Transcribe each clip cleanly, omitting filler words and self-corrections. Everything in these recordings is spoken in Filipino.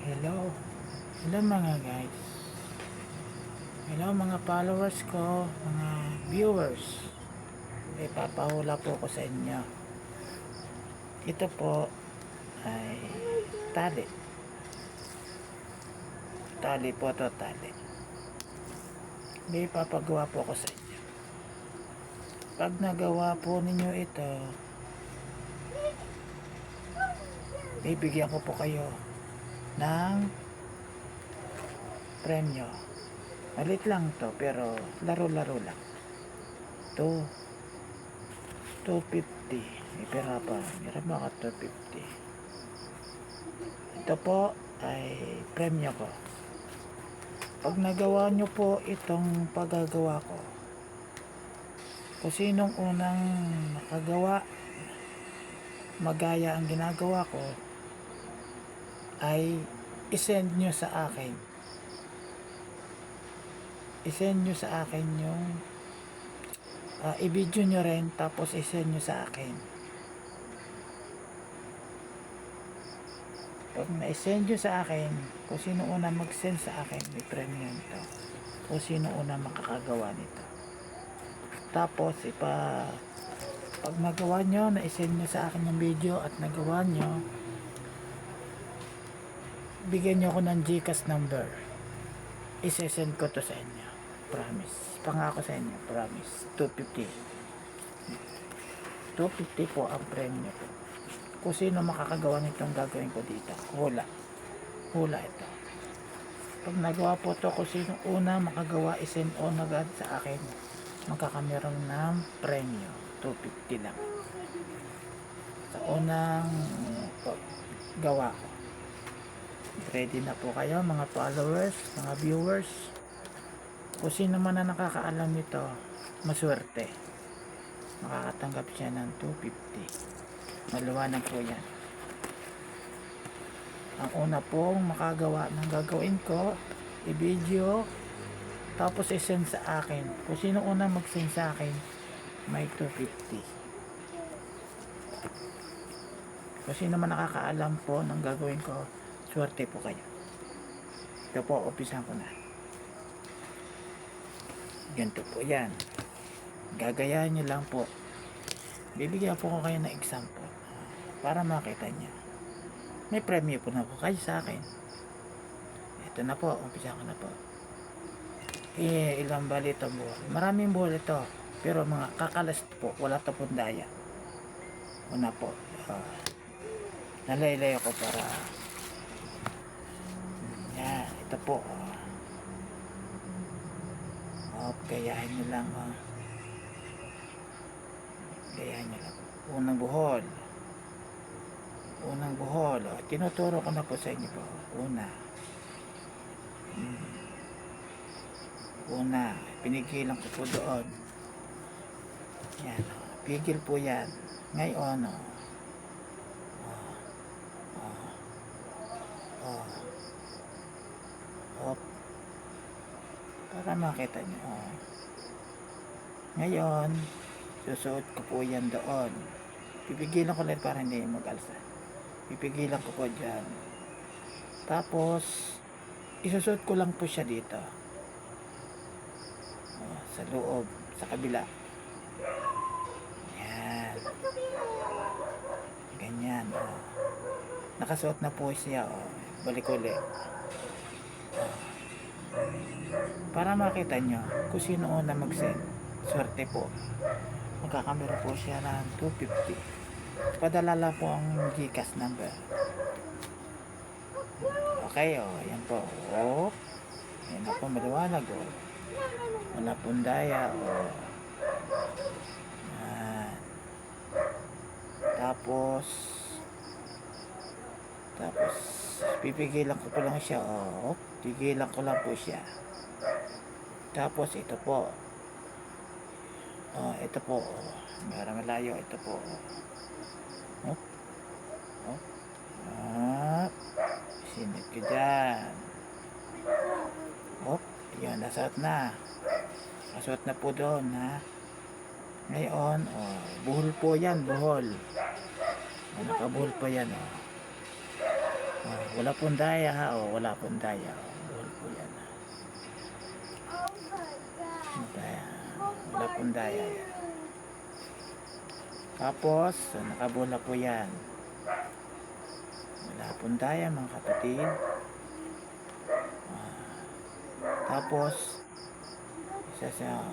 Hello. Hello mga guys. Hello mga followers ko, mga viewers. May papahula po ko sa inyo. Ito po ay tali. Tali po to, tali. May papagawa po ko sa inyo. Pag nagawa po ninyo ito, bibigyan ko po kayo ng premyo. Malit lang to pero laro-laro lang. 250. May pera pa. Meron ba ka 250? Ito po ay premyo ko. Pag nagawa nyo po itong paggagawa ko, kung sinong unang nakagawa, magaya ang ginagawa ko, ay isend nyo sa akin. Isend nyo sa akin yung i-video nyo rin, tapos isend nyo sa akin. Pag na-send nyo sa akin, kung sino una mag-send sa akin, may premium ito. Kung sino una makakagawa nito. Tapos, pag nagawa nyo, na-send nyo sa akin yung video at nagawa nyo, bigyan nyo ako ng GCash number. I-send ko to sa inyo. Promise. Pangako sa inyo. Promise. 250. 250 po ang premium ko. Kung sino makakagawa nitong gagawin ko dito. Hula. Hula ito. Pag nagawa po to, kung sino una makagawa, isend on agad sa akin. Magkakameron ng premyo. 250 lang. Sa unang gawa ko. Ready na po kayo mga followers, mga viewers. Kung sino man na nakakaalam nito, maswerte. Makakatanggap siya ng 250. Maliwanag po yan. Ang una pong makagawa ng gagawin ko, i-video, tapos i-send sa akin. Kung sino una mag-send sa akin, may 250. Kung sino man nakakaalam po ng gagawin ko, swerte po kayo. Ito po, umpisahan ko na. Ganito po yan. Gagayahin nyo lang po. Bibigyan po ko kayo ng example para makita nyo. May premyo po na po kayo sa akin. Ito na po, umpisa ko na po. Ilang bali ito buhol. Maraming buhol ito, pero mga kakalas po, wala tapong daya. Una po, nalaylay ako para yan, ito po. Gayahin nyo lang. Gayahin nyo lang. Unang buhol. Unang buhol. Tinuturo ko na po sa inyo po. Una. Una. Pinigilan ko po doon. Yan. Pigil po yan. Ngayon. Para makita nyo. Ngayon, susuot ko po yan doon. Pipigilan ko lang para hindi mag-alsa. Pipigilan ko po dyan. Tapos, isusuot ko lang po siya dito. Sa loob, sa kabila. Yan. Ganyan. Nakasuot na po siya. Balik ulit. Para makita nyo kung sino una mag-send. Swerte po. Magkakamera po siya ng 250. Padala lang po ang GCash number. Okay, ayan po. Ayan na po, maliwanag. Wala pong daya. Ayan. Tapos, pipigilan ko po lang siya. Pigilan ko lang po siya. Tapos, ito po. Ito po. Para malayo, ito po. Sinit ko dyan. Yan, nasot na. Nasot na po doon, ha. Ngayon, buhol po yan, buhol. Nakabuhol po yan, Wala pong daya ha. Wala pong daya. Buhol po yan. Daya. Wala pong daya yan. Tapos, nakabula po yan. Wala pong daya mga kapatid. Tapos, isa sa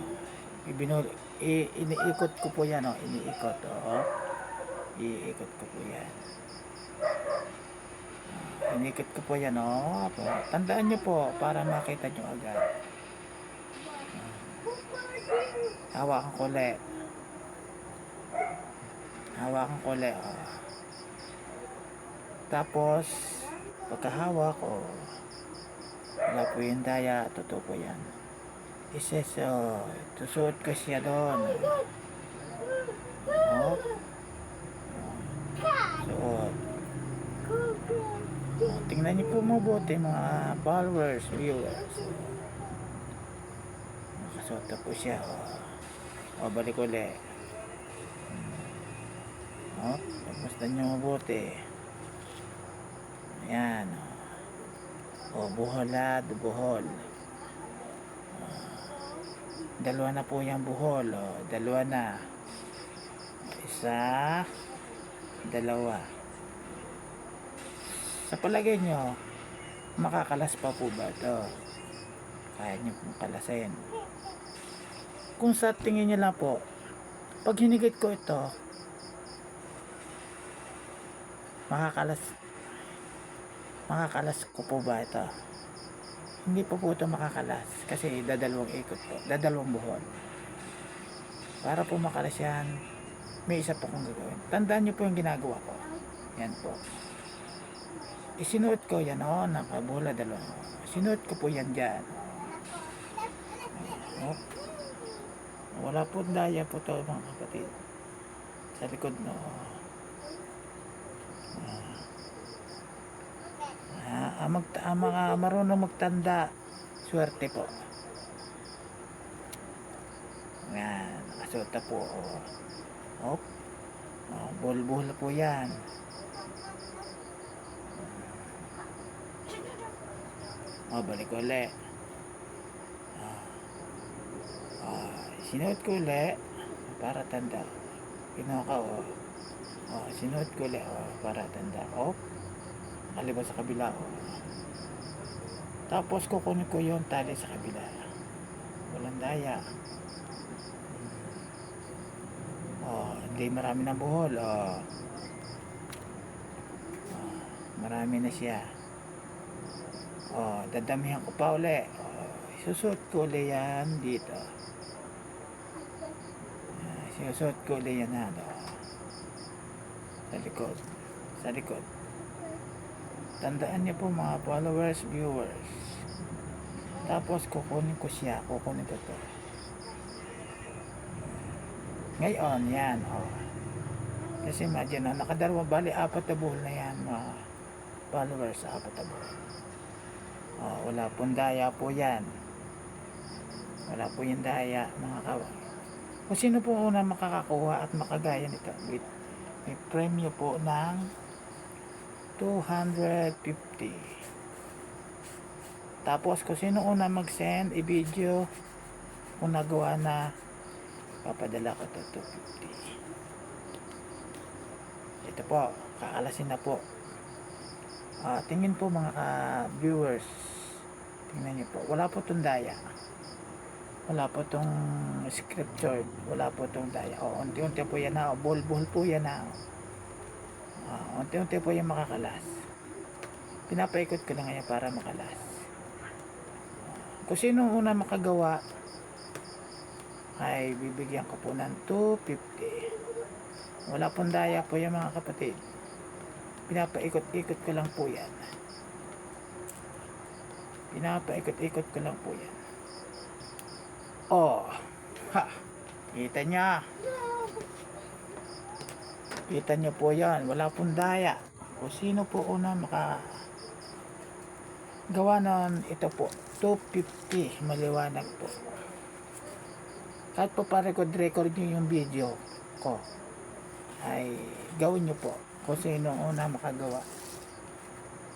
iniikot ko po yan. Iniikot. Iikot ko po yan. Inikot ko po yan. Tandaan nyo po para makita nyo agad. Hawakan ko ulit. Hawakan ko ulit. Tapos pagkahawak wala po yung daya. Totoo po yan. Tusuot ko siya doon. Suot. Tingnan niyo po mabuti mga followers, viewers. Nakasuot na po siya. Balik ulit. Pagmasdan niyo mabuti. Ayan. Buhol buhol. Dalawa na po yung buhol. Dalawa na. Isa, dalawa. Sa palagay nyo, makakalas pa po ba ito? Kaya nyo pong kalasin. Kung sa tingin nyo lang po, pag hinigit ko ito, makakalas ko po ba ito? Hindi po ito makakalas kasi dadalawang ikot po, dadalawang buhol. Para po makalas yan, may isa po kong gagawin. Tandaan nyo po yung ginagawa ko. Yan po. Isinuot ko yan, nakabula dalawa. Sinuot ko po yan dyan. Wala po daya po to mga kapatid. Sa likod mga marunong magtanda, swerte po. Yan, nakasuot na po. Buhol-buhol po yan. Balik ulit. Sinuot ko ulit para tanda. Kinuha ka sinuot ko ulit para tanda. Kaliba sa kabila. Tapos kukunin ko yung tali sa kabila. Walang daya. Hindi marami na buhol. Marami na siya. Dadamihan ko pa uli. Susuot ko uli yan dito. Susuot ko uli yan sa likod. Sa likod. Tandaan niyo po mga followers, viewers. Tapos kukunin ko siya. Kukunin ko to. Ngayon, yan. Kasi imagine nakadalawa, bali, 4 na buhol na yan mga followers, 4 na buhol. Wala pong daya po yan. Wala po yung daya mga kawan. Kung sino po una makakakuha at makagaya nito, may premyo po ng 250. Tapos kung sino una mag-send i-video kung nagawa na, papadala ko to 250. Ito po, kakalasin na po. Tingin po mga viewers, tingnan niyo po, wala po itong daya, wala po itong scripture, wala po itong daya. Unti-unti po yan buhol-buhol po yan unti-unti po yan makakalas. Pinapaikot ko lang ngayon para makalas. Kung sino una makagawa ay bibigyan ko po ng 250. Wala pong daya po yan mga kapatid. Pinapaikot-ikot ko lang po yan. Pinapaikot-ikot ko lang po yan. Kita niya. Kita niyo po yan. Wala pong daya. Kung sino po una makagawa nun, ito po 250. Maliwanag po. Kahit po pa-record nyo yung video ko, ay gawin nyo po kung sino una makagawa.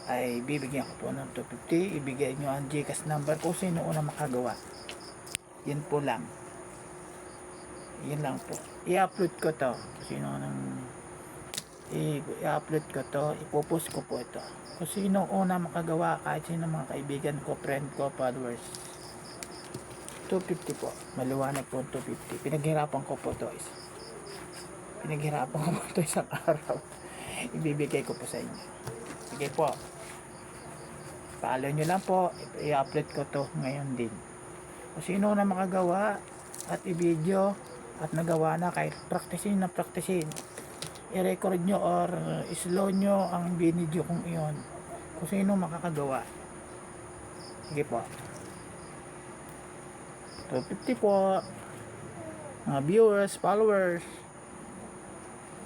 ay bibigyan ko po ng 250. Ibigay nyo ang GCash number kung sino una makagawa. Yan po lang. Yan lang po. I-upload ko to. Sino nang i-upload ko to. Ipopost ko po ito. Kung sino una makagawa, kahit sino mga kaibigan ko, friend ko, followers. 250 po. Maliwanag po 250. Pinaghirapan ko po to. Pinaghirapan ko po ito isang araw. Ibibigay ko po sa inyo. Sige po. Follow nyo lang po. I-upload ko to ngayon din. Kung sino na makagawa at i-video at nagawa na, kahit practicein na practicein, i-record nyo or slow nyo ang video kung iyon. Kung sino makakagawa. Sige po. 250 po. Mga viewers, followers.